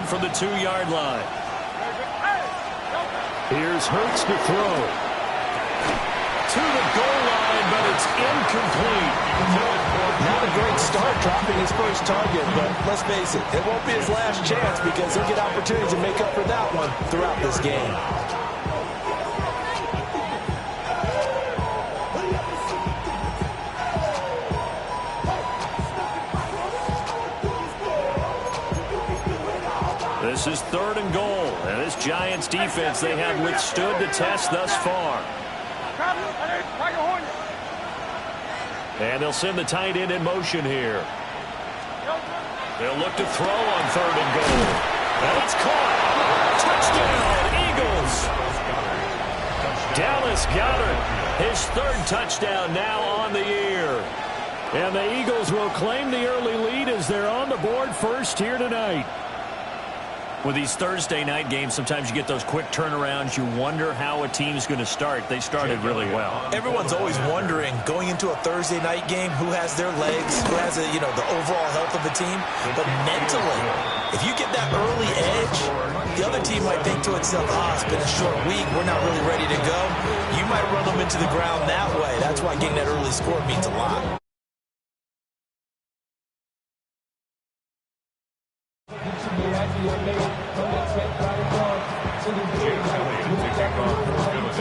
again from the 2-yard line. Here's Hurts to throw. To the goal line, but it's incomplete. Not a great start dropping his first target, but let's face it, it won't be his last chance because he'll get opportunities to make up for that one throughout this game. This is 3rd and goal, and this Giants defense, they have withstood the test thus far. And they'll send the tight end in motion here. They'll look to throw on 3rd and goal. And it's caught. Touchdown, Eagles. Dallas Goedert, his 3rd touchdown now on the year. And the Eagles will claim the early lead as they're on the board first here tonight. With these Thursday night games, sometimes you get those quick turnarounds. You wonder how a team's going to start. They started really well. Everyone's always wondering, going into a Thursday night game, who has their legs, who has the overall health of the team. But mentally, if you get that early edge, the other team might think to itself, it's been a short week, we're not really ready to go. You might run them into the ground that way. That's why getting that early score means a lot.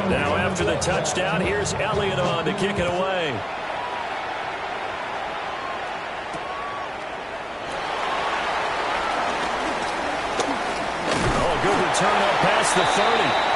Now after the touchdown, here's Elliott on to kick it away. Oh, good return up past the 30.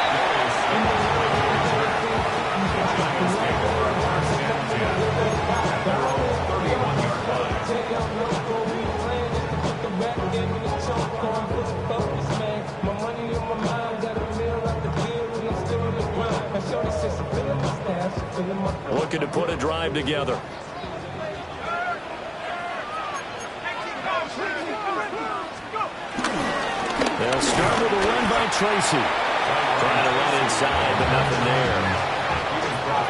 Looking to put a drive together. They'll start with a run by Tracy. Trying to run inside, but nothing there.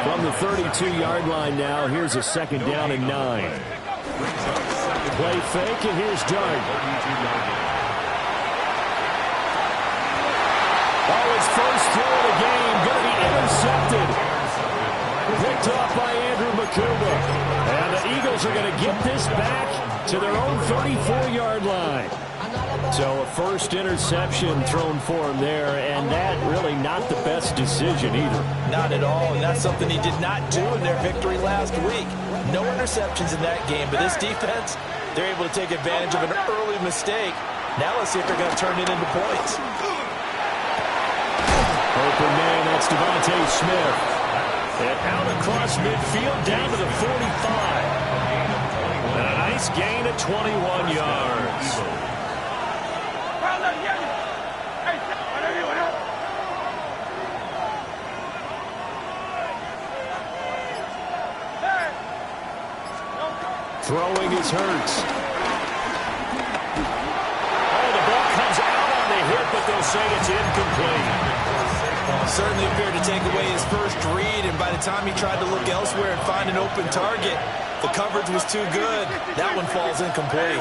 From the 32-yard line now, here's a 2nd down and 9. Play fake, and here's Dart. His first throw of the game, going to be intercepted. Picked off by Andrew Makuba. And the Eagles are going to get this back to their own 34-yard line. So a first interception thrown for him there, and that really not the best decision either. Not at all, and that's something he did not do in their victory last week. No interceptions in that game, but this defense, they're able to take advantage of an early mistake. Now let's see if they're going to turn it into points. Open man, that's Devontae Smith. And out across midfield, down to the 45. And a nice gain of 21 yards. Throwing is Hurts. Oh, the ball comes out on the hit, but they'll say it's incomplete. Certainly appeared to take away his first read, and by the time he tried to look elsewhere and find an open target, the coverage was too good. That one falls incomplete.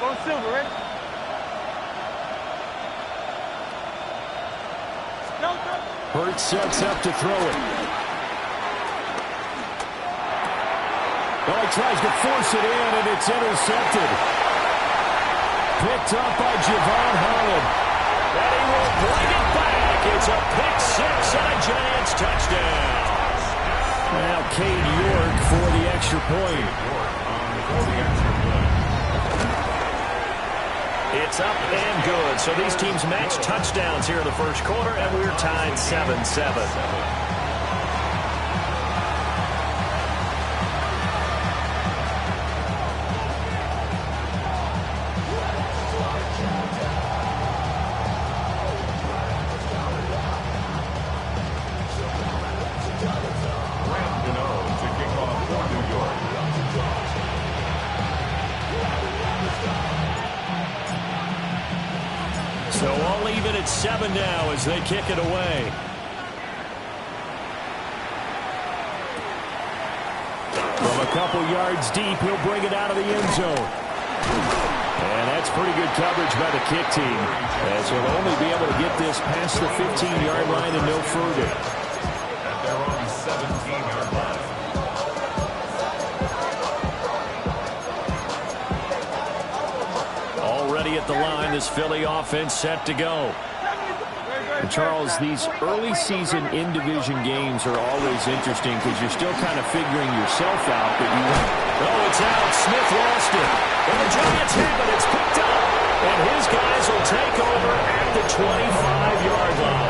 Go Silver, ready? Hurts sets up to throw it. Well, he tries to force it in, and it's intercepted. Picked up by Javon Holland. And he will bring it back. It's a pick six and a Giants touchdown. Now Cade York for the extra point. It's up and good. So these teams match touchdowns here in the first quarter, and we're tied 7-7. So all even at 7 now as they kick it away. From couple yards deep. He'll bring it out of the end zone. And that's pretty good coverage by the kick team, as he'll only be able to get this past the 15-yard line and no further. At their own 17-yard line. Already at the line, this Philly offense set to go. And Charles, these early season in-division games are always interesting because you're still kind of figuring yourself out. But it's out. Smith lost it. And the Giants have it. It's picked up. And his guys will take over at the 25-yard line.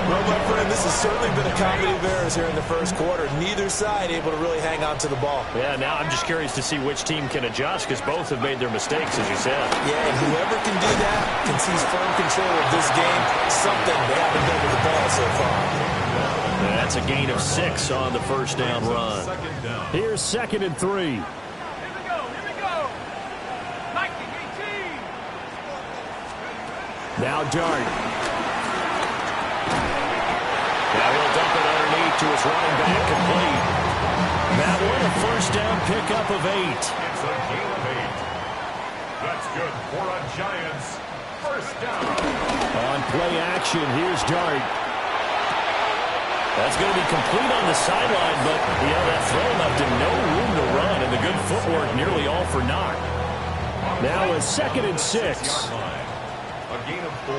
Well, my friend, this has certainly been a comedy of errors here in the first quarter. Neither side able to really hang on to the ball. Yeah, now I'm just curious to see which team can adjust because both have made their mistakes, as you said. Yeah, and whoever can do that can seize firm control of this game. Something they haven't done with the ball so far. That's a gain of 6 on the first down run. Here's 2nd and 3. Now Dart. Now he'll dump it underneath to his running back, complete. That one a first down pickup of 8. It's a gain of 8. That's good for a Giants first down. On play action, here's Dart. That's going to be complete on the sideline, but that throw left him no room to run, and the good footwork nearly all for naught. Now a 2nd and 6. A gain of 4.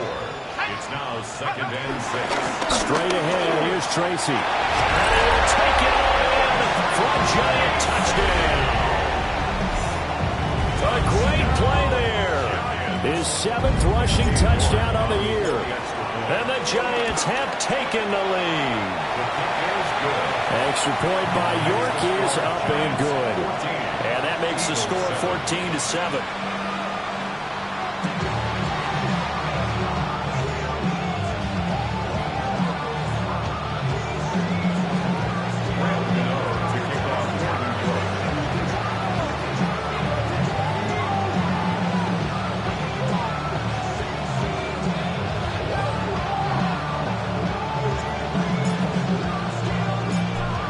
It's now 2nd and 6. Straight ahead, here's Tracy. And he'll take it in for a Giant touchdown. A great play there. His 7th rushing touchdown of the year. And the Giants have taken the lead. Extra point by York is up and good. And that makes the score 14-7.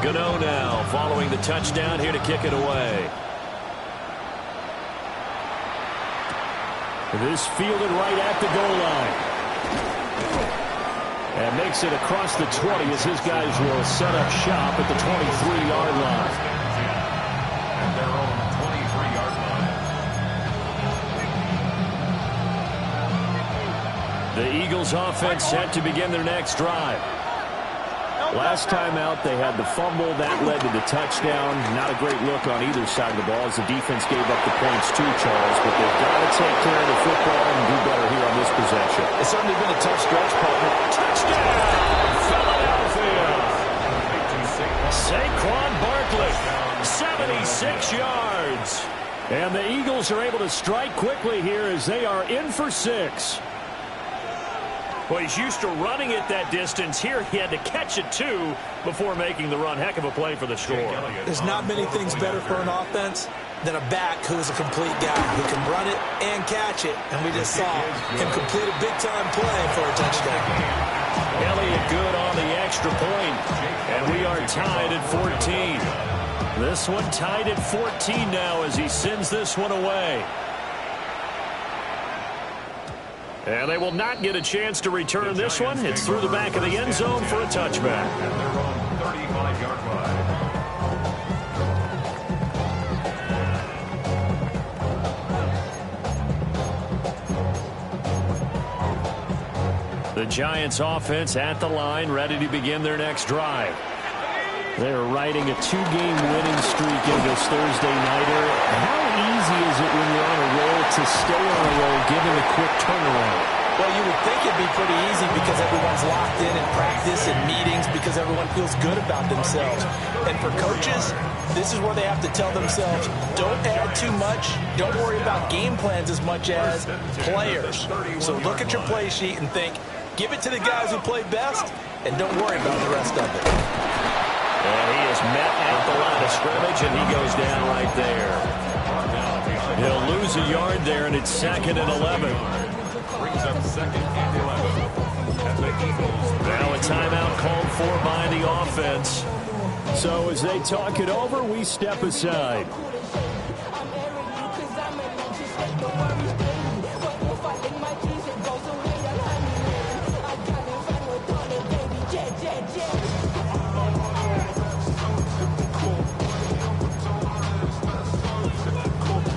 Gano now following the touchdown here to kick it away. This fielded right at the goal line. And makes it across the 20 as his guys will set up shop at the 23-yard line. At their own 23-yard line. The Eagles offense set to begin their next drive. Last time out, they had the fumble. That led to the touchdown. Not a great look on either side of the ball as the defense gave up the points too, Charles. But they've got to take care of the football and do better here on this possession. It's certainly been a tough stretch, partner. Touchdown, Philadelphia! Saquon Barkley, 76 yards. And the Eagles are able to strike quickly here as they are in for 6. Well, he's used to running it that distance. Here he had to catch it, too, before making the run. Heck of a play for the score. There's not many things better for an offense than a back who is a complete guy who can run it and catch it. And we just saw him complete a big-time play for a touchdown. Elliott good on the extra point. And we are tied at 14. This one tied at 14 now as he sends this one away. And they will not get a chance to return this one. It's through the back of the end zone for a touchback. At their own 35-yard line. The Giants offense at the line, ready to begin their next drive. They're riding a 2-game winning streak in this Thursday nighter. How easy is it when you're on a roll to stay on a roll given the quick turnaround? Well, you would think it'd be pretty easy because everyone's locked in practice and meetings because everyone feels good about themselves. And for coaches, this is where they have to tell themselves, don't add too much, don't worry about game plans as much as players. So look at your play sheet and think, give it to the guys who play best, and don't worry about the rest of it. And he is met at the line of scrimmage, and he goes down right there. He'll lose a yard there, and it's 2nd and 11. Brings up 2nd and 11. Now a timeout called for by the offense. So as they talk it over, we step aside.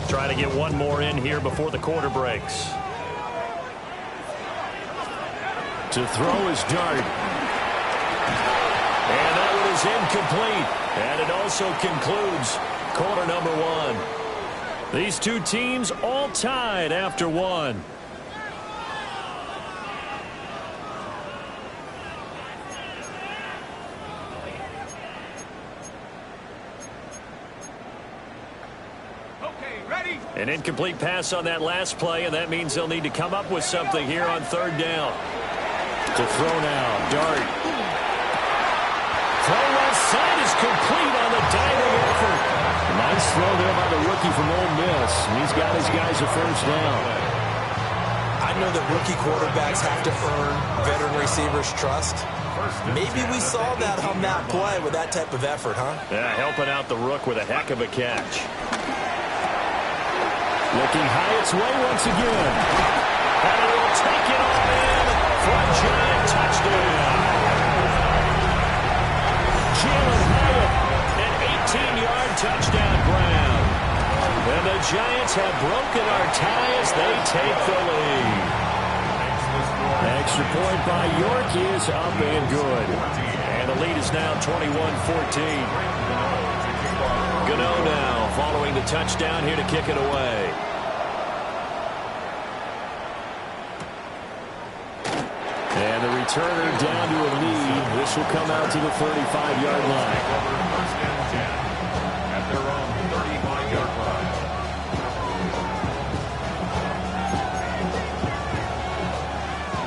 Try to get one more in here before the quarter breaks. To throw his dart. And that one is incomplete. And it also concludes quarter number one. These two teams all tied after one. An incomplete pass on that last play, and that means they'll need to come up with something here on third down. To throw now, dart. Throw left side is complete on the diving effort. Nice throw there by the rookie from Ole Miss. He's got his guys a first down. I know that rookie quarterbacks have to earn veteran receivers' trust. Maybe we saw that on that play with that type of effort, huh? Yeah, helping out the rook with a heck of a catch. Looking high its way once again. And it will take it all in for a giant touchdown. Jalen Hyatt, an 18-yard touchdown grab. And the Giants have broken our tie as they take the lead. Extra point by York is up and good. And the lead is now 21-14. Gano now following the touchdown here to kick it away. And the returner down to a lead. This will come out to the 35-yard line. First and 10 at their own 35-yard line.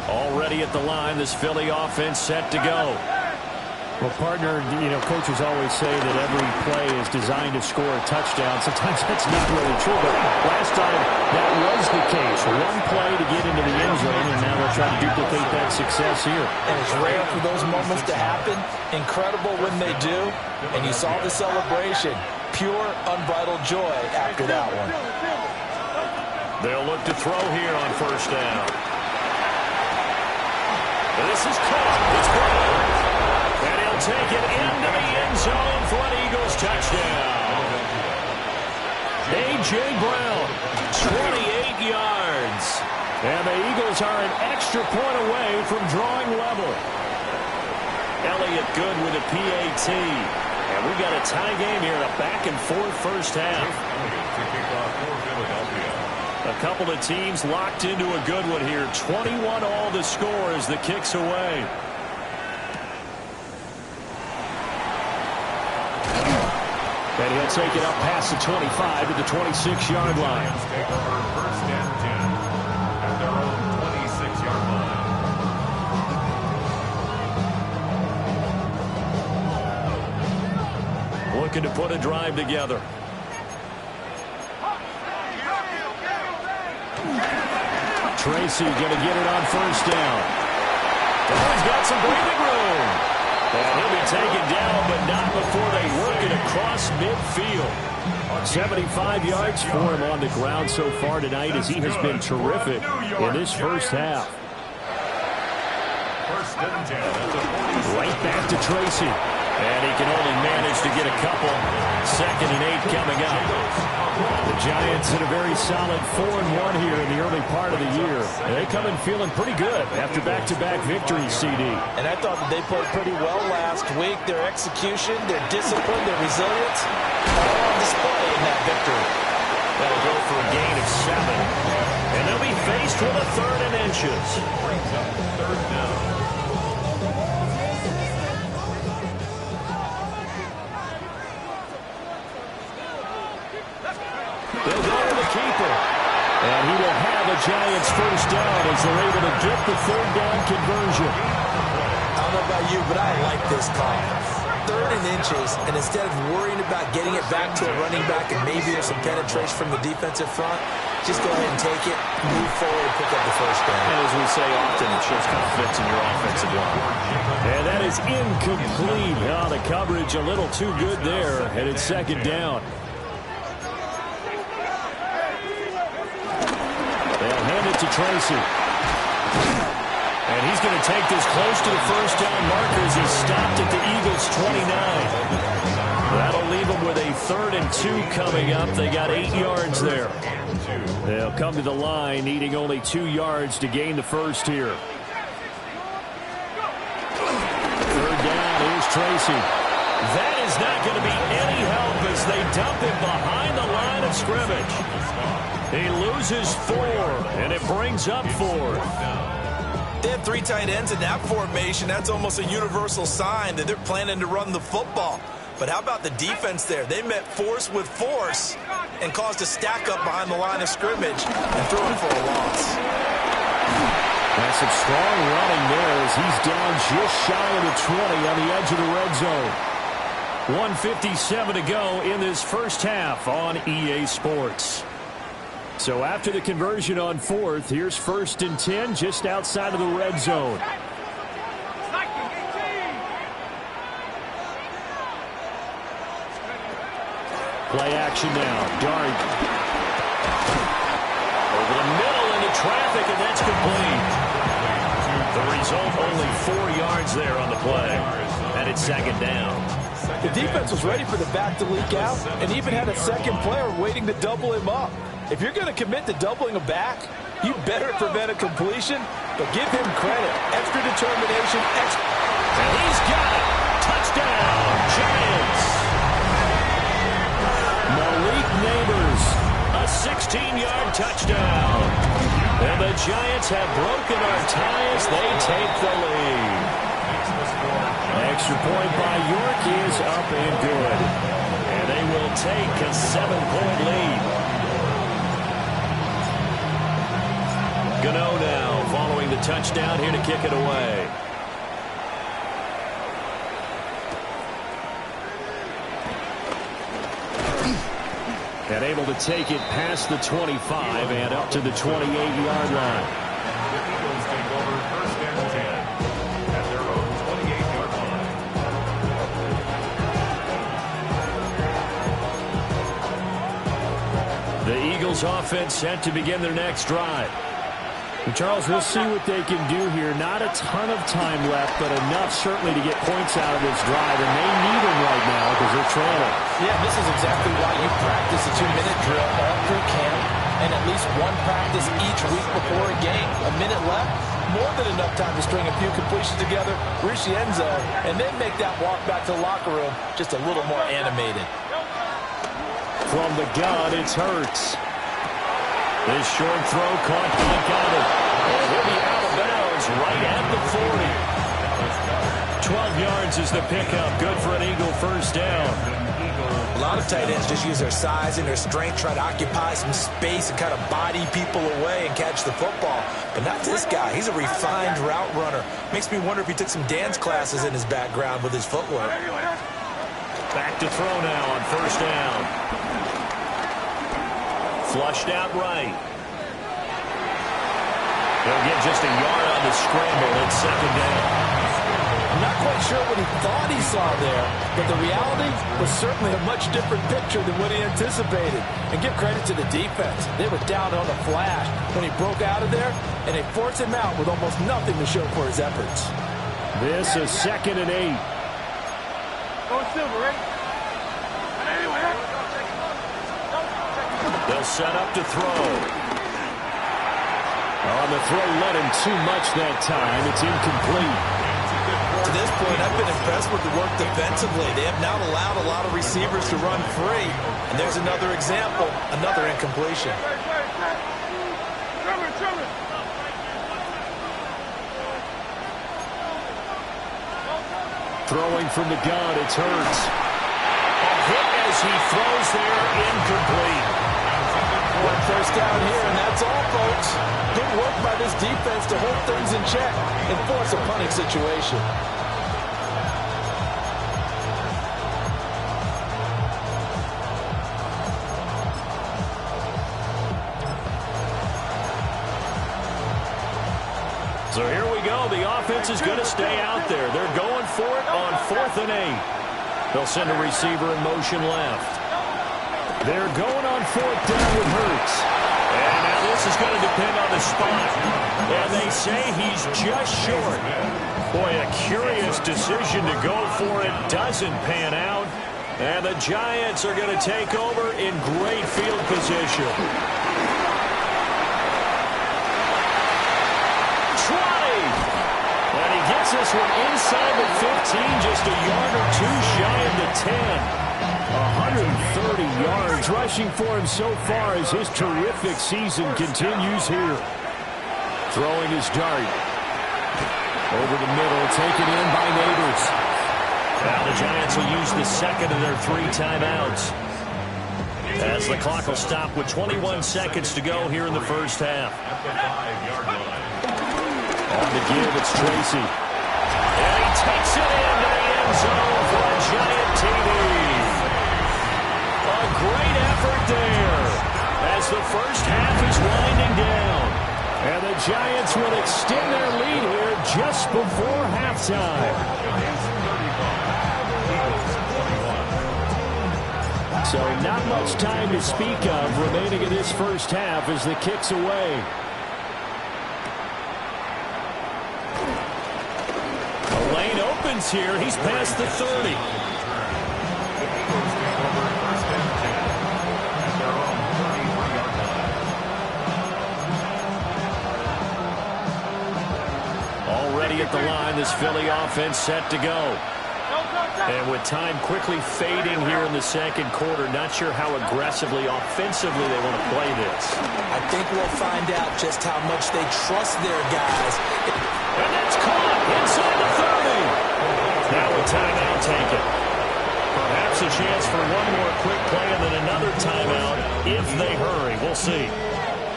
Already at the line, this Philly offense set to go. Well, partner, coaches always say that every play is designed to score a touchdown. Sometimes that's not really true, but last time that was the case. One play to get into the end zone, and now they'll try to duplicate that success here. And it's rare for those moments to happen. Incredible when they do. And you saw the celebration. Pure, unbridled joy after that one. They'll look to throw here on first down. And this is caught. It's Brown. And he'll take it into the end zone for an Eagles touchdown. A.J. Brown, 28 yards. And the Eagles are an extra point away from drawing level. Elliott good with a PAT. And we got a tie game here, a back-and-forth first half. A couple of teams locked into a good one here. 21 all the score as the kick's away. And he'll take it up past the 25 to the 26-yard line. Take over first and 10 at their own 26-yard line. Looking to put a drive together. Tracy going to get it on first down. Oh, he's got some breathing room. And he'll be taken down, but not before they work it across midfield. 75 yards for him on the ground so far tonight as he has been terrific in this first half. First and 10. Right back to Tracy. And he can only manage to get a couple. 2nd and 8 coming up. The Giants in a very solid 4-1 here in the early part of the year. They come in feeling pretty good after back-to-back victories, CD. And I thought that they played pretty well last week. Their execution, their discipline, their resilience, all on display in that victory. That'll go for a gain of 7. And they'll be faced with a 3rd and inches. Brings up third down. They'll go to the keeper. And he will have a Giants first down as they're able to get the 3rd down conversion. I don't know about you, but I like this call. 3rd and inches, and instead of worrying about getting it back to a running back and maybe there's some penetration from the defensive front, just go ahead and take it, move forward, and pick up the first down. And as we say often, it shows confidence in your offensive line. And that is incomplete. Oh, the coverage a little too good there, and it's 2nd down. They'll hand it to Tracy. And he's going to take this close to the first down markers. He's stopped at the Eagles' 29. That'll leave them with a 3rd and 2 coming up. They got 8 yards there. They'll come to the line, needing only 2 yards to gain the first here. 3rd down, here's Tracy. That is not going to be any help as they dump him behind the line of scrimmage. He loses 4, and it brings up 4. They have 3 tight ends in that formation. That's almost a universal sign that they're planning to run the football. But how about the defense there? They met force with force and caused a stack up behind the line of scrimmage and threw him for a loss. That's some strong running there as he's down just shy of the 20 on the edge of the red zone. 1:57 to go in this first half on EA Sports. So after the conversion on 4th, here's 1st and 10 just outside of the red zone. Play action now. Dart. Over the middle into traffic, and that's complete. The result, only 4 yards there on the play. And it's 2nd down. The defense was ready for the back to leak out and even had a second player waiting to double him up. If you're going to commit to doubling a back, you better prevent a completion, but give him credit. Extra determination. And he's got it. Touchdown, Giants. Malik Neighbors, a 16-yard touchdown. And the Giants have broken our tie as they take the lead. Extra point by York is up and good. And they will take a 7-point lead. Gano now following the touchdown here to kick it away. And able to take it past the 25 and up to the 28-yard line. The Eagles take over 1st and 10 at their own 28-yard line. The Eagles offense set to begin their next drive. And Charles, we'll see what they can do here. Not a ton of time left, but enough certainly to get points out of this drive. And they need them right now because they're trailing. Yeah, this is exactly why you practice a 2-minute drill all through camp and at least one practice each week before a game. A minute left, more than enough time to string a few completions together, reach the end zone, and then make that walk back to the locker room just a little more animated. From the gun, it's Hurts. This short throw caught by Goddard. And he'll be out of bounds right at the 40. 12 yards is the pickup. Good for an Eagle first down. A lot of tight ends just use their size and their strength, try to occupy some space and kind of body people away and catch the football. But not this guy. He's a refined route runner. Makes me wonder if he took some dance classes in his background with his footwork. Back to throw now on first down. Flushed out right. He'll get just a yard on the scramble. It's 2nd down. I'm not quite sure what he thought he saw there, but the reality was certainly a much different picture than what he anticipated. And give credit to the defense. They were down on a flash when he broke out of there, and they forced him out with almost nothing to show for his efforts. This is 2nd and 8. They'll set up to throw. On the throw, let him too much that time. It's incomplete. To this point, I've been impressed with the work defensively. They have not allowed a lot of receivers to run free. And there's another example, another incompletion. Throwing from the gun, it's Hurts. A hit as he throws there, incomplete. One first down here, and that's all, folks. Good work by this defense to hold things in check and force a punting situation. So here we go. The offense is going to stay out there. They're going for it on 4th and 8. They'll send a receiver in motion left. They're going on 4th down with Hurts. And now this is going to depend on the spot. And they say he's just short. Boy, a curious decision to go for it. Doesn't pan out. And the Giants are going to take over in great field position. And he gets this one inside the 15, just a yard or two shy of the 10. 130 yards rushing for him so far as his terrific season continues here. Throwing his dart. Over the middle, taken in by Neighbors. Now the Giants will use the second of their 3 timeouts. As the clock will stop with 21 seconds to go here in the first half. On the give, it's Tracy. And he takes it into the end zone for a Giant TD. A great effort there as the first half is winding down. And the Giants will extend their lead here just before halftime. So not much time to speak of remaining in this first half as the kick's away. The lane opens here. He's past the 30. Already at the line, this Philly offense set to go. And with time quickly fading here in the second quarter, not sure how aggressively, offensively they want to play this. I think we'll find out just how much they trust their guys. And that's caught inside the 30. Now a timeout taken. Perhaps a chance for one more quick play and then another timeout if they hurry. We'll see.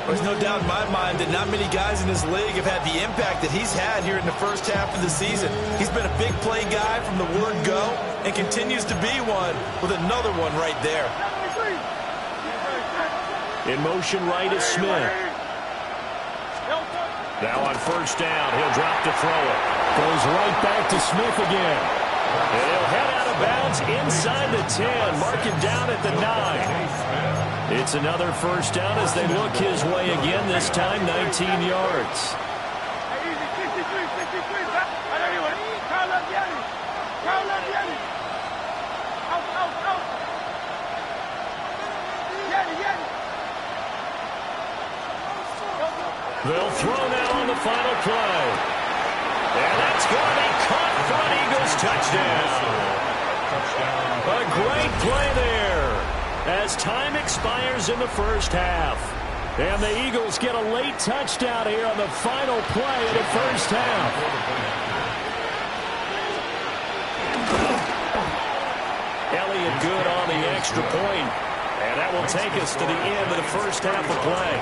There's no doubt in my mind that not many guys in this league have had the impact that he's had here in the first half of the season. He's been a big play guy from the word go and continues to be one with another one right there. In motion right is Smith. Now on first down, he'll drop to throw it. Goes right back to Smith again. And he'll head out of bounds inside the 10. Mark him down at the 9. It's another first down as they look his way again, this time 19 yards. They'll throw now on the final play. And that's going to be caught for an Eagles touchdown. A great play there as time expires in the first half. And the Eagles get a late touchdown here on the final play of the first half. Elliott good on the extra point. And that will take us to the end of the first half of play.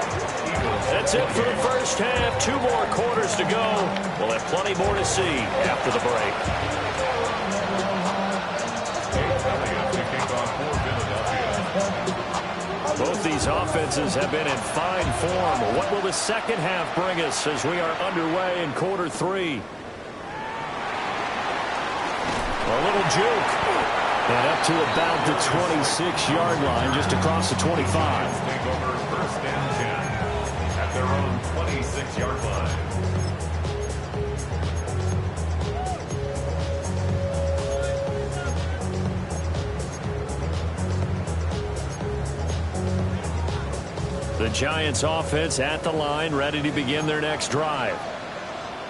That's it for the first half. 2 more quarters to go. We'll have plenty more to see after the break. Both these offenses have been in fine form. What will the second half bring us as we are underway in quarter 3? A little juke. And up to about the 26-yard line, just across the 25. Take over first and 10 at their own 26-yard line. The Giants offense at the line, ready to begin their next drive.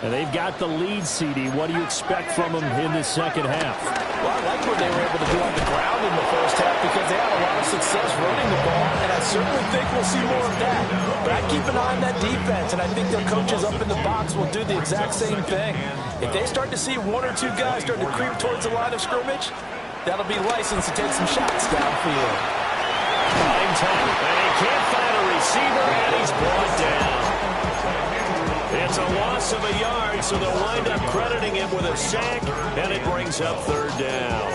And they've got the lead, CD. What do you expect from them in this second half? Well, I like what they were able to do on the ground in the first half because they had a lot of success running the ball, and I certainly think we'll see more of that. But I keep an eye on that defense, and I think their coaches up in the box will do the exact same thing. If they start to see 1 or 2 guys start to creep towards the line of scrimmage, that'll be license to take some shots downfield. Time, and he can't find a receiver, and he's brought down. It's a loss of a yard, so they'll wind up crediting him with a sack, and it brings up third down.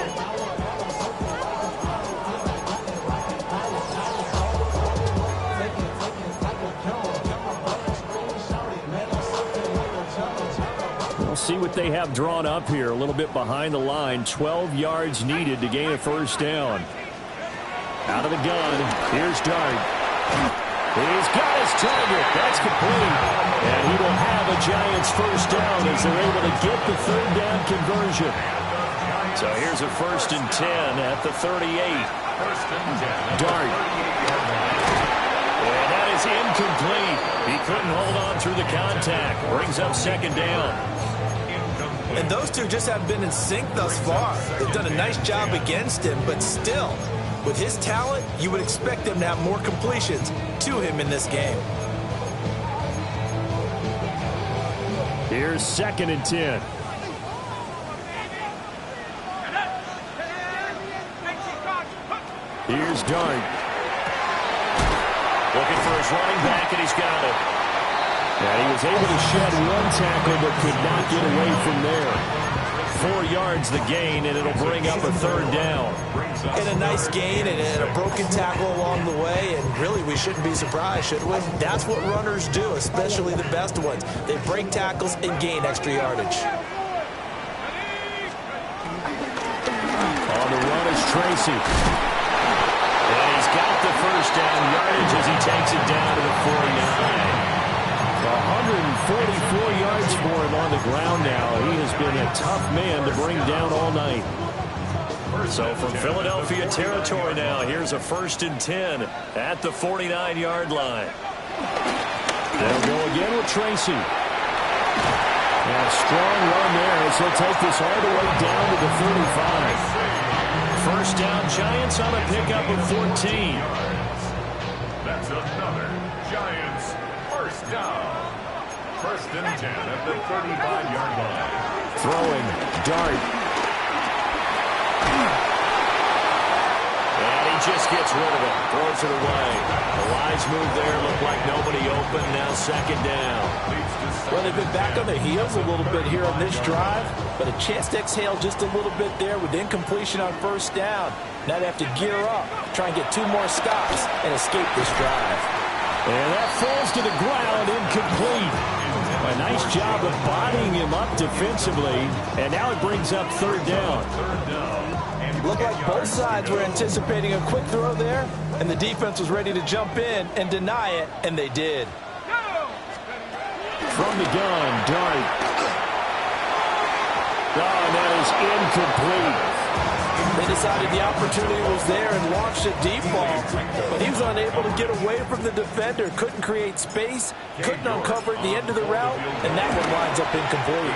see what they have drawn up here. A little bit behind the line. 12 yards needed to gain a first down. Out of the gun. Here's Dart. He's got his target. That's complete. And he will have a Giants first down as they're able to get the third down conversion. So here's a 1st and 10 at the 38. Dart. And that is incomplete. He couldn't hold on through the contact. Brings up 2nd down. And those two just have been in sync thus far. They've done a nice job against him, but still, with his talent, you would expect them to have more completions to him in this game. Here's 2nd and 10. Here's Dart. Looking for his running back, and he's got it. And he was able to shed one tackle, but could not get away from there. 4 yards the gain, and it'll bring up a 3rd down. And a nice gain and a broken tackle along the way, and really we shouldn't be surprised, should we? That's what runners do, especially the best ones. They break tackles and gain extra yardage. On the run is Tracy. And he's got the first down yardage as he takes it down to the 49. 144 yards for him on the ground now. He has been a tough man to bring down all night. So from Philadelphia territory now, here's a 1st and 10 at the 49-yard line. They'll go again with Tracy. And a strong run there as he'll take this all the way down to the 35. First down, Giants on a pickup of 14. That's another Giants first down. 1st and 10 at the 35-yard line. Throwing, Dart. And he just gets rid of it. Throws it away. The wise move there. Looked like nobody open. Now 2nd down. Well, they've been back on their heels a little bit here on this drive, but a chance to exhale just a little bit there with incompletion on 1st down. Now they have to gear up, try and get 2 more stops, and escape this drive. And that falls to the ground, incomplete. A nice job of bodying him up defensively, and now it brings up 3rd down. Looked like both sides were anticipating a quick throw there, and the defense was ready to jump in and deny it, and they did. From the gun, Dart. Oh, and that is incomplete. They decided the opportunity was there and launched a deep ball, but he was unable to get away from the defender, couldn't create space, couldn't uncover the end of the route, and that one winds up incomplete.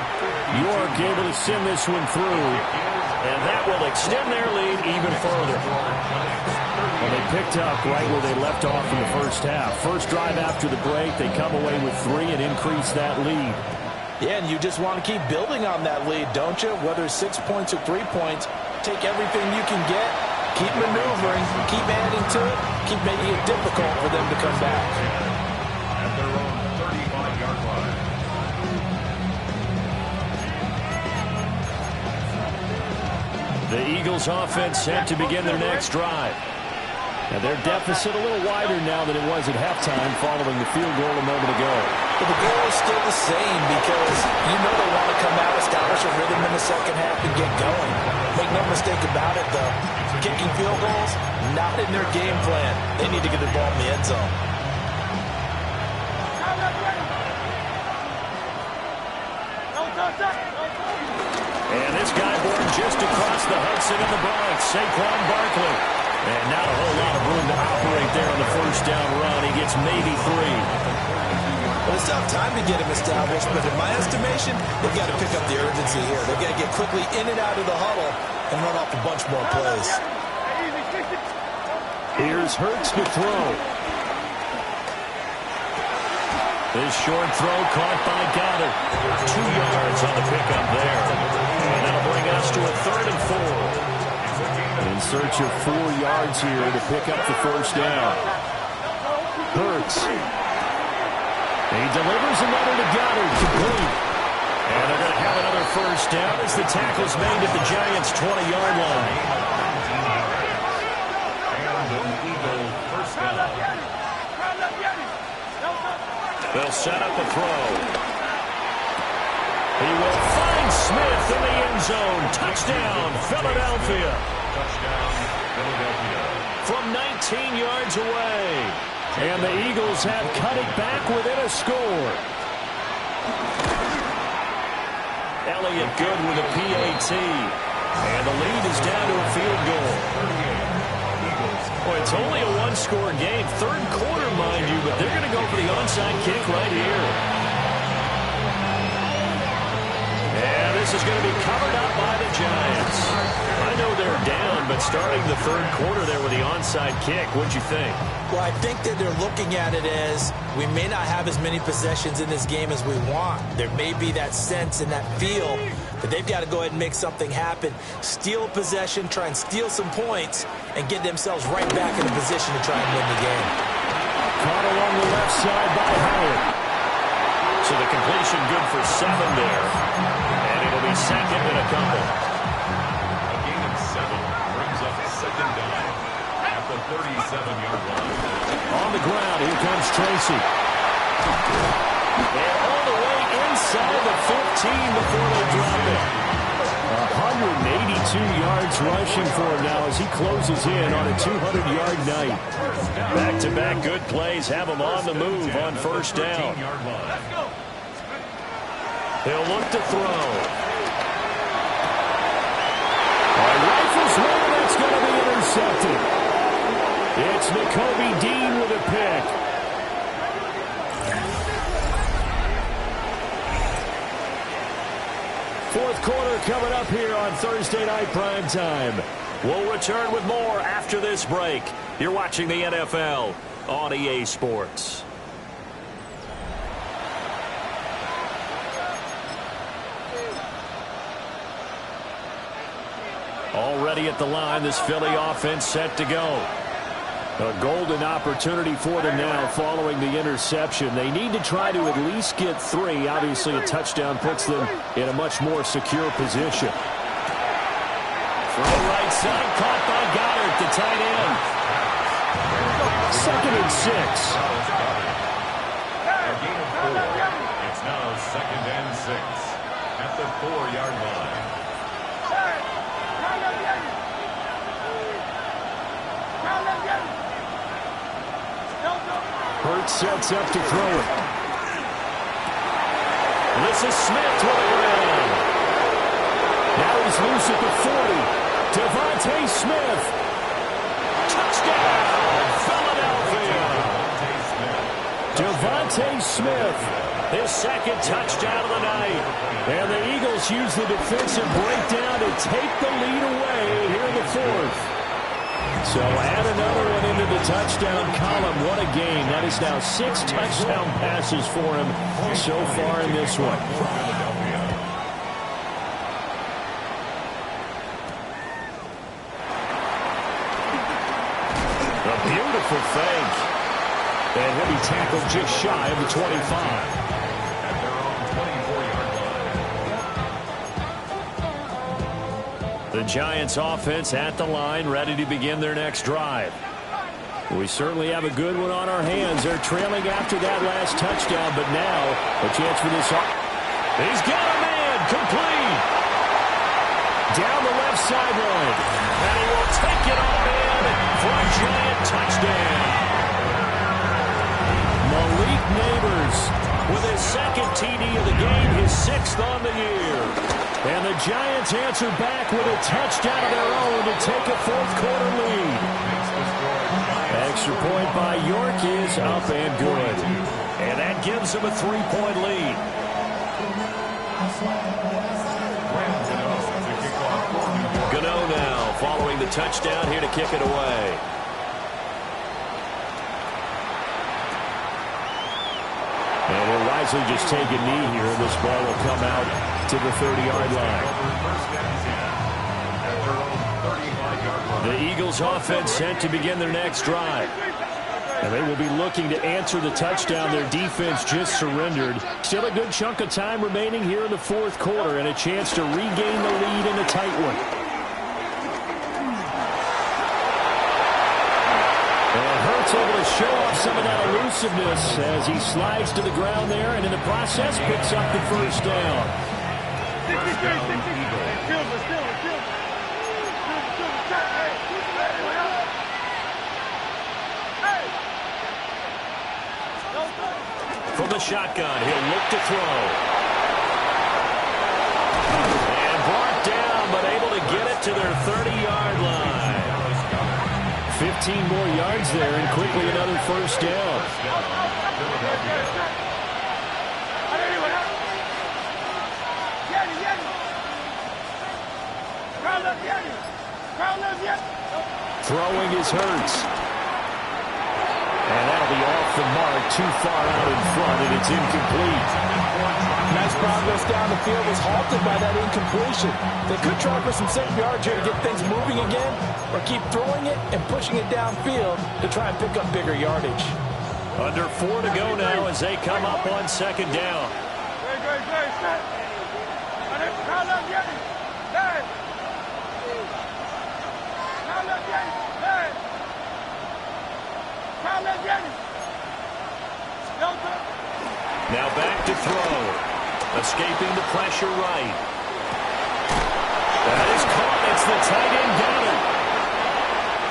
York able to send this one through, and that will extend their lead even further. Well, they picked up right where they left off in the first half. First drive after the break, they come away with 3 and increase that lead. Yeah, and you just want to keep building on that lead, don't you? Whether it's 6 points or 3 points, take everything you can get, keep maneuvering, keep adding to it, keep making it difficult for them to come back. At their own 35-yard line. The Eagles offense set to begin their next drive. Now their deficit a little wider now than it was at halftime following the field goal a moment ago. But the goal is still the same because you know they want to come out, establish a rhythm in the second half, and get going. Make no mistake about it, though. Kicking field goals, not in their game plan. They need to get the ball in the end zone. And this guy born just across the Hudson in the Bronx, Saquon Barkley. And not a whole lot of room to operate there on the first down run. He gets maybe 3. Well, it's tough time to get him established, but in my estimation, they've got to pick up the urgency here. They've got to get quickly in and out of the huddle and run off a bunch more plays. Here's Hurts to throw. This short throw caught by Goddard. 2 yards on the pickup there. And that'll bring us to a 3rd and 4. In search of 4 yards here to pick up the first down. Hurts. He delivers another to Goddard, complete. And they're going to have another first down as the tackle's made at the Giants' 20-yard line. They'll set up a throw. He will fire. Smith in the end zone. Touchdown, Philadelphia. Touchdown, Philadelphia. From 19 yards away. And the Eagles have cut it back within a score. Elliott good with a PAT. And the lead is down to a field goal. Boy, it's only a one-score game. Third quarter, mind you, but they're going to go for the onside kick right here. And this is going to be covered up by the Giants. I know they're down, but starting the third quarter there with the onside kick, what'd you think? Well, I think that they're looking at it as we may not have as many possessions in this game as we want. There may be that sense and that feel that they've got to go ahead and make something happen. Steal possession, try and steal some points, and get themselves right back in a position to try and win the game. Caught along the left side by Howard. So the completion good for 7 there. And it'll be second and a couple. A gain of 7 brings up second down at the 37-yard line. On the ground, here comes Tracy. And all the way inside the 15 before they drop it. 182 yards rushing for him now as he closes in on a 200-yard night. Back-to-back good plays have him on the move on first down. He'll look to throw. Rifles one, that's going to be intercepted. It's Nakobe Dean with a pick. Fourth quarter coming up here on Thursday Night Primetime. We'll return with more after this break. You're watching the NFL on EA Sports. Already at the line, this Philly offense set to go. A golden opportunity for them now following the interception. They need to try to at least get 3. Obviously, a touchdown puts them in a much more secure position. From the right side, caught by Goddard, the tight end. Second and 6. A gain of 4. It's now second and 6 at the 4-yard line. Hurts sets up to throw it. This is Smith with a grab. Now he's loose at the 40. Devontae Smith. Touchdown, Philadelphia. Devontae Smith, his second touchdown of the night. And the Eagles use the defensive breakdown to take the lead away here in the fourth. So add another one into the touchdown column. What a game. That is now 6 touchdown passes for him so far in this one. A beautiful fake. And he'll be tackled just shy of the 25. The Giants offense at the line, ready to begin their next drive. We certainly have a good one on our hands. They're trailing after that last touchdown, but now a chance for this. He's got a man, complete. Down the left sideline. And he will take it all in for a Giant touchdown. Malik Neighbors with his second TD of the game, his 6th on the year. And the Giants answer back with a touchdown of their own to take a fourth-quarter lead. Extra point by York is up and good. And that gives them a 3-point lead. Gano now following the touchdown here to kick it away. And he'll wisely just take a knee here, and this ball will come out to the 30-yard line. The Eagles offense set to begin their next drive. And they will be looking to answer the touchdown their defense just surrendered. Still a good chunk of time remaining here in the fourth quarter and a chance to regain the lead in a tight one. And Hurts able to show off some of that elusiveness as he slides to the ground there and in the process picks up the first down. From the shotgun, he'll look to throw. And brought down, but able to get it to their 30-yard line. 15 more yards there, and quickly another first down. Throwing is Hurts. And that'll be off the mark, too far out in front, and it's incomplete. Nice progress down the field was halted by that incompletion. They could try for some safe yards here to get things moving again, or keep throwing it and pushing it downfield to try and pick up bigger yardage. Under 4 to go now as they come up on second down. Now back to throw. Escaping the pressure right. That is caught. It's the tight end Goddard.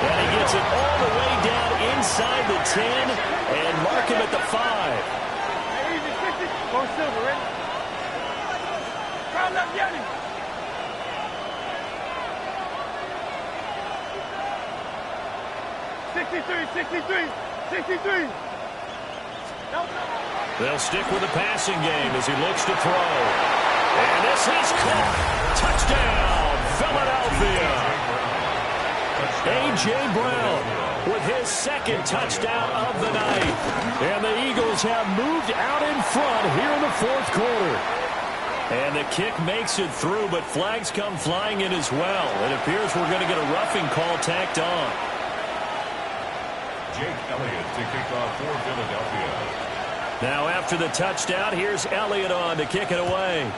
And he gets it all the way down inside the 10 and mark him at the 5. They'll stick with the passing game as he looks to throw. And this is caught. Touchdown, Philadelphia. A.J. Brown with his second touchdown of the night. And the Eagles have moved out in front here in the fourth quarter. And the kick makes it through, but flags come flying in as well. It appears we're going to get a roughing call tacked on. Jake Elliott to kick off for Philadelphia. Now after the touchdown, here's Elliott on to kick it away.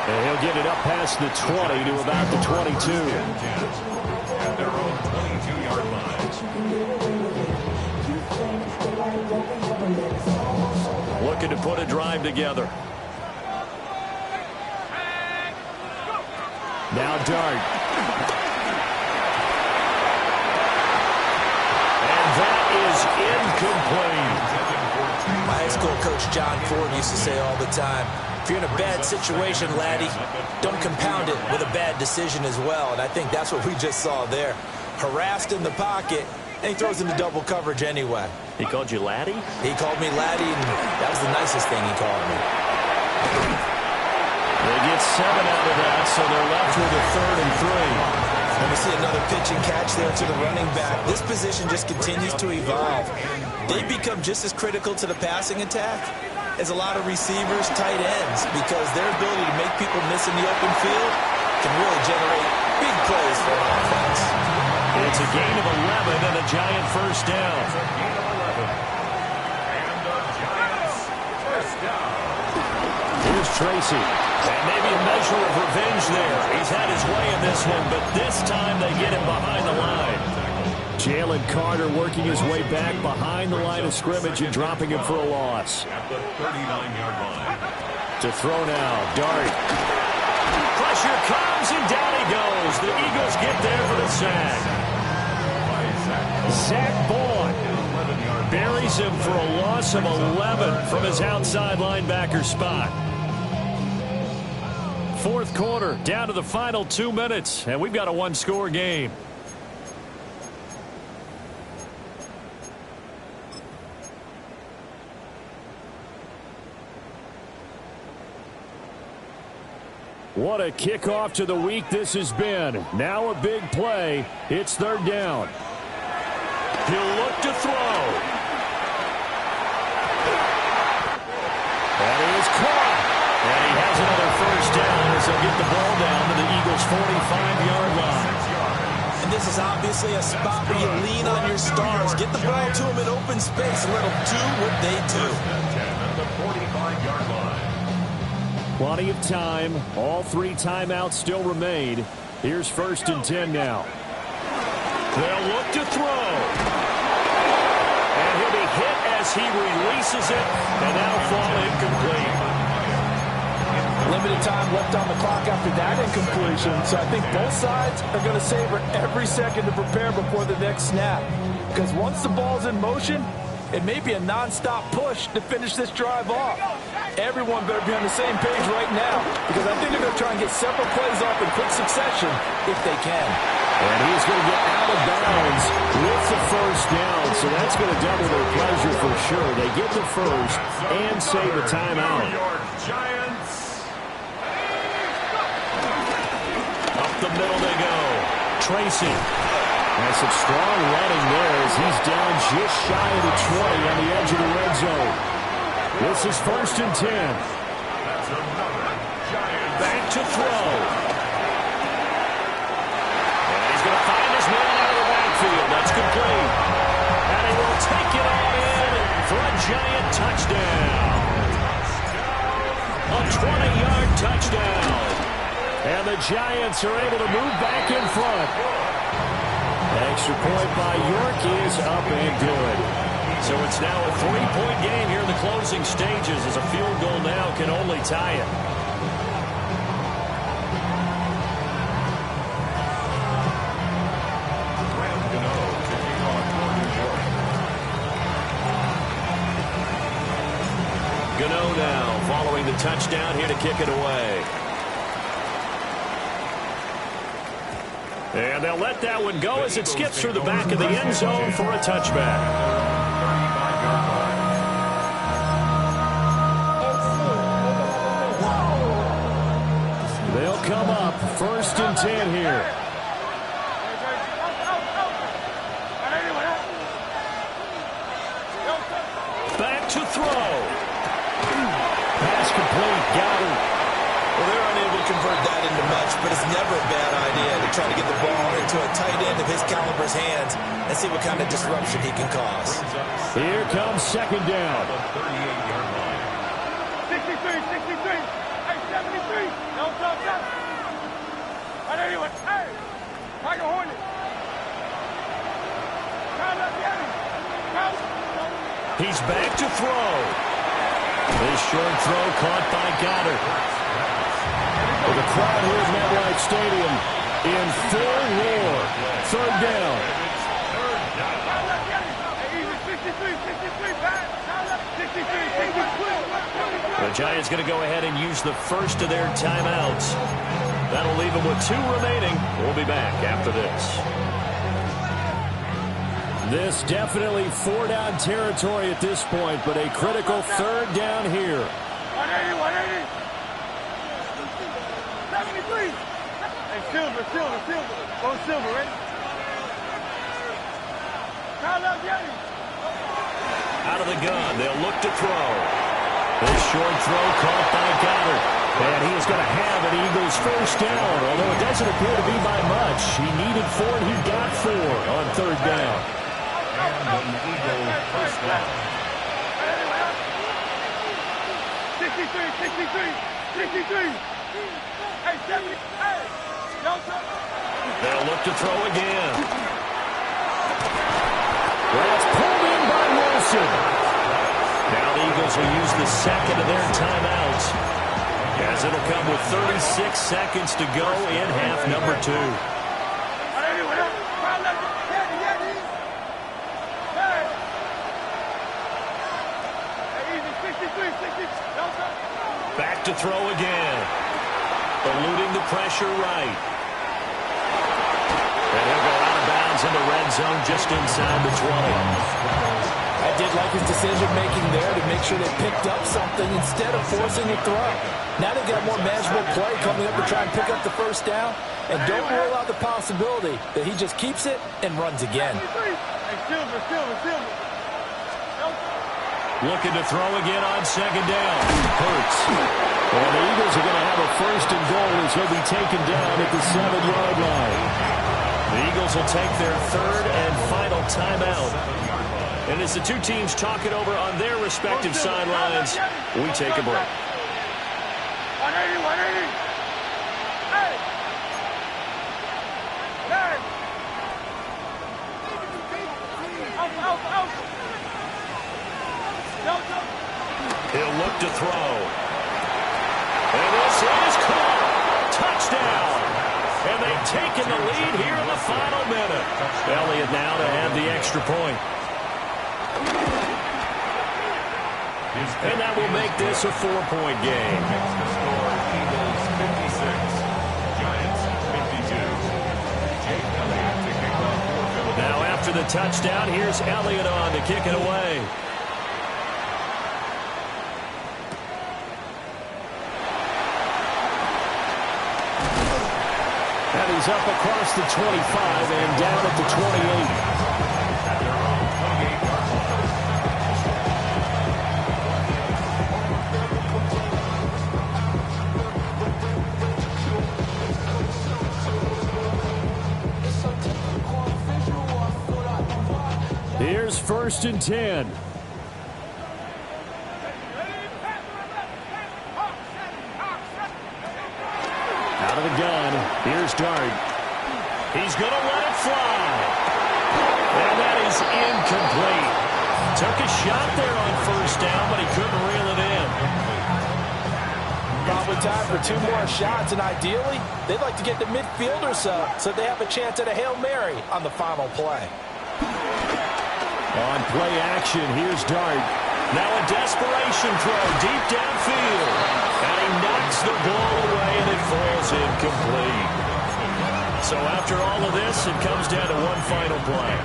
And he'll get it up past the 20 to about the 22. At their own 22-yard line. Looking to put a drive together. Now Dart. And that is incomplete. My high school coach John Ford used to say all the time, if you're in a bad situation, laddie, don't compound it with a bad decision as well. And I think that's what we just saw there. Harassed in the pocket, and he throws into double coverage anyway. He called you laddie? He called me laddie, and that was the nicest thing he called me. They get 7 out of that, so they're left with a 3rd and 3. And we see another pitch and catch there to the running back. This position just continues to evolve. They become just as critical to the passing attack as a lot of receivers, tight ends, because their ability to make people miss in the open field can really generate big plays for an offense. It's a gain of 11 and a Giant first down. Gain of 11. And the Giants first down. Here's Tracy. And maybe a measure of revenge there. He's had his way in this one, but this time they get him behind the line. Jalen Carter working his way back behind the line of scrimmage and dropping him for a loss. At the 39-yard line. To throw now, Dart. Pressure comes, and down he goes. The Eagles get there for the sack. Zach Bourne buries him for a loss of 11 from his outside linebacker spot. Fourth quarter, down to the final 2 minutes, and we've got a one-score game. What a kickoff to the week this has been. Now a big play. It's 3rd down. He'll look to throw. That is caught. And he has another first down as they'll get the ball down to the Eagles' 45-yard line. And this is obviously a spot where you lean on your stars. Get the ball to them in open space and let them do what they do. At the 45-yard line. Plenty of time. All 3 timeouts still remain. Here's 1st and 10 now. They'll look to throw. And he'll be as he releases it, and that'll fall incomplete. Limited time left on the clock after that incompletion, so I think both sides are going to savor every second to prepare before the next snap. Because once the ball's in motion, it may be a non-stop push to finish this drive off. Everyone better be on the same page right now, because I think they're going to try and get several plays off in quick succession if they can. And he's going to get out of bounds with the first down, so that's going to double their pleasure for sure. They get the first and save a timeout. New York Giants. Up the middle they go. Tracy. And some strong running there as he's down just shy of the 20 on the edge of the red zone. This is 1st and 10. That's another Giants. Back to throw. And he's going to find his man out of the backfield. That's complete. And he will take it all in for a Giant touchdown. A 20-yard touchdown. And the Giants are able to move back in front. Extra point by York is up and good. So it's now a 3-point game here in the closing stages as a field goal now can only tie it. Gano now following the touchdown here to kick it away. And they'll let that one go as it skips through the back of the end zone for a touchback. They'll come up 1st and 10 here. Back to throw. Pass complete. Got it. Well, they're unable to convert that into much, but it's never a bad idea to try to get the ball into a tight end of his caliber's hands and see what kind of disruption he can cause. Here comes 2nd down. 38-yard line. 63, 63. Hey, 73. Don't stop. Right anyway. Hey, Tiger Hornet. He's back to throw. This short throw caught by Goddard. With the crowd here at MetLife Stadium in full roar. 3rd down. The Giants going to go ahead and use the first of their timeouts. That'll leave them with 2 remaining. We'll be back after this. This definitely 4-down territory at this point, but a critical 3rd down here. 180. 73. Hey, Silver. Go Silver, ready? Out of the gun, they'll look to throw. This short throw caught by Goddard. And he is going to have an Eagles first down, although it doesn't appear to be by much. He needed 4, and he got 4 on 3rd down. And an Eagle first down. 63. Hey, 70. Hey, they'll look to throw again. That's pulled in by Wilson. Now the Eagles will use the 2nd of their timeouts, as it'll come with 36 seconds to go in half number 2. Back to throw again. Eluding the pressure right. And he'll go out of bounds in the red zone just inside the 20. I did like his decision-making there to make sure they picked up something instead of forcing a throw. Now they've got more manageable play coming up to try and pick up the first down. And don't rule out the possibility that he just keeps it and runs again. Hey, Silver. Looking to throw again on 2nd down. Hurts. And the Eagles are going to have a 1st and goal as he'll be taken down at the 7-yard line. The Eagles will take their 3rd and final timeout. And as the 2 teams talk it over on their respective sidelines, we take a break. 180. Hey. Out. look to throw. And this is caught. Touchdown. And they've taken the lead here in the final minute. Elliott now to have the extra point. And that will make this a 4-point game. The score, Eagles 56, Giants 52. Jake Elliott to kick off for Philadelphia. Now after the touchdown, here's Elliott on to kick it away. And he's up across the 25 and down at the 28. At their own 28-yard line. Here's 1st and 10. Out of the gun. Here's Dart. He's going to let it fly. And that is incomplete. Took a shot there on 1st down, but he couldn't reel it in. Probably time for 2 more shots, and ideally, they'd like to get the midfield or so they have a chance at a Hail Mary on the final play. On play action, here's Dart. Now a desperation throw deep downfield. And he knocks the ball away, and it falls incomplete. So after all of this, it comes down to one final play.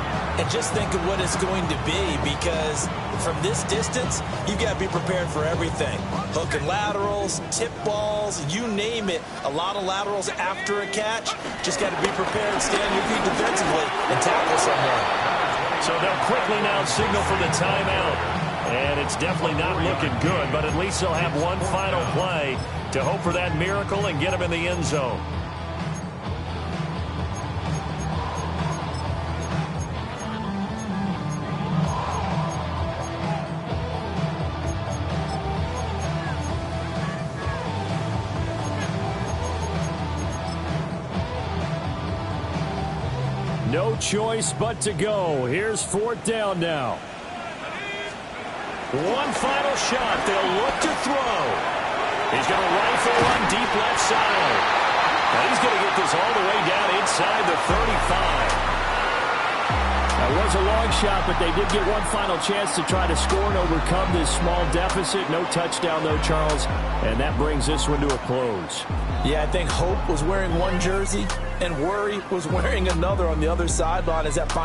And just think of what it's going to be, because from this distance, you've got to be prepared for everything. Hook and laterals, tip balls, you name it. A lot of laterals after a catch. Just got to be prepared, stay on your feet defensively, and tackle someone. So they'll quickly now signal for the timeout. And it's definitely not looking good, but at least they'll have one final play to hope for that miracle and get them in the end zone. No choice but to go. Here's 4th down now. One final shot. They'll look to throw. He's going to rifle one deep left side. Now he's going to get this all the way down inside the 35. That was a long shot, but they did get one final chance to try to score and overcome this small deficit. No touchdown, though, Charles. And that brings this one to a close. Yeah, I think Hope was wearing one jersey and Worry was wearing another on the other sideline as that final